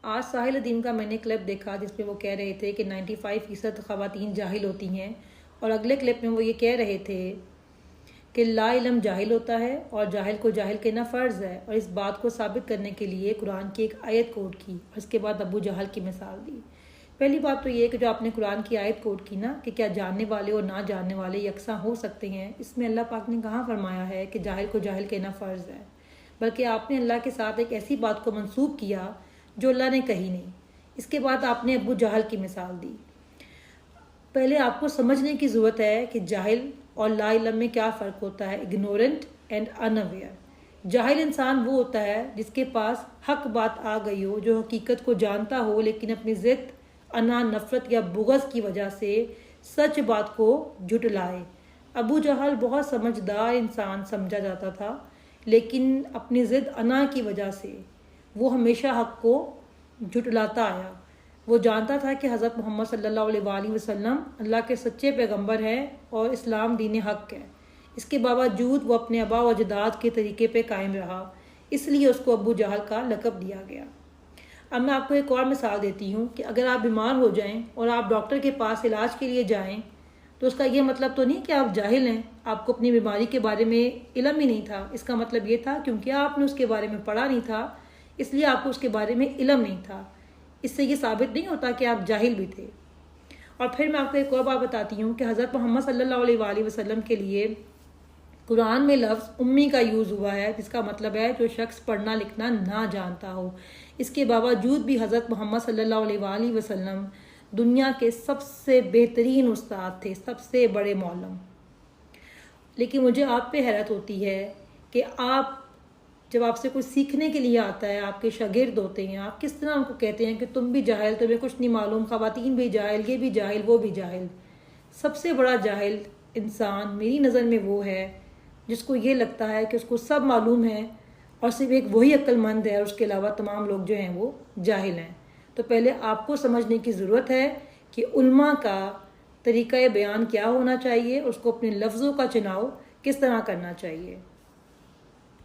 आज साहिल अदीम का मैंने क्लिप देखा जिसमें वो कह रहे थे कि 95% ख़वातीन जाहिल होती हैं, और अगले क्लिप में वो ये कह रहे थे कि ला इल्म जाहिल होता है और जाहिल को जाहिल कहना फ़र्ज़ है। और इस बात को साबित करने के लिए कुरान की एक आयत कोट की और इसके बाद अबू जहल की मिसाल दी। पहली बात तो ये कि जो आपने कुरान की आयत कोट की ना कि क्या जानने वाले और ना जानने वाले यकसा हो सकते हैं, इसमें अल्लाह पाक ने कहाँ फरमाया है कि जाहिल को जाहिल कहना फ़र्ज़ है, बल्कि आपने अल्लाह के साथ एक ऐसी बात को मंसूब किया जो अल्लाह ने कही नहीं। इसके बाद आपने अबू जहल की मिसाल दी। पहले आपको समझने की ज़रूरत है कि जाहिल और ला इल्म में क्या फ़र्क होता है। Ignorant and unaware. जाहिल इंसान वो होता है जिसके पास हक बात आ गई हो, जो हकीकत को जानता हो लेकिन अपनी ज़िद, अना, नफ़रत या बुग़्ज़ की वजह से सच बात को झुटलाए। अबू जहल बहुत समझदार इंसान समझा जाता था, लेकिन अपनी ज़िद, अना की वजह से वो हमेशा हक को झुटलाता आया। वो जानता था कि हज़रत मोहम्मद सल्लल्लाहु अलैहि वसल्लम अल्लाह के सच्चे पैगंबर हैं और इस्लाम दीन हक है। इसके बावजूद वो अपने आबा व अजदाद के तरीके पे कायम रहा, इसलिए उसको अबू जहल का लक़ब दिया गया। अब मैं आपको एक और मिसाल देती हूँ कि अगर आप बीमार हो जाएं और आप डॉक्टर के पास इलाज के लिए जाएं, तो उसका ये मतलब तो नहीं कि आप जाहिल हैं, आपको अपनी बीमारी के बारे में इल्म ही नहीं था। इसका मतलब ये था क्योंकि आपने उसके बारे में पढ़ा नहीं था, इसलिए आपको उसके बारे में इल्म नहीं था। इससे ये साबित नहीं होता कि आप जाहिल भी थे। और फिर मैं आपको एक और बात बताती हूँ कि हज़रत मोहम्मद सल्लल्लाहु अलैहि वसल्लम के लिए कुरान में लफ्ज़ उम्मी का यूज़ हुआ है, जिसका मतलब है जो शख्स पढ़ना लिखना ना जानता हो। इसके बावजूद भी हज़रत मोहम्मद सल्लल्लाहु अलैहि वसल्लम दुनिया के सबसे बेहतरीन उस्ताद थे, सबसे बड़े मौलम। लेकिन मुझे आप पे हैरत होती है कि आप जब आपसे कुछ सीखने के लिए आता है, आपके शागिर्द होते हैं, आप किस तरह उनको कहते हैं कि तुम भी जाहिल, तुम्हें कुछ नहीं मालूम, ख़वातीन भी जाहिल, ये भी जाहिल, वो भी जाहिल। सबसे बड़ा जाहिल इंसान मेरी नज़र में वो है जिसको ये लगता है कि उसको सब मालूम है और सिर्फ एक वही अक्लमंद है और उसके अलावा तमाम लोग जो हैं वो जाहिल हैं। तो पहले आपको समझने की ज़रूरत है कि उल्मा का तरीक़ा बयान क्या होना चाहिए, उसको अपने लफ्ज़ों का चुनाव किस तरह करना चाहिए।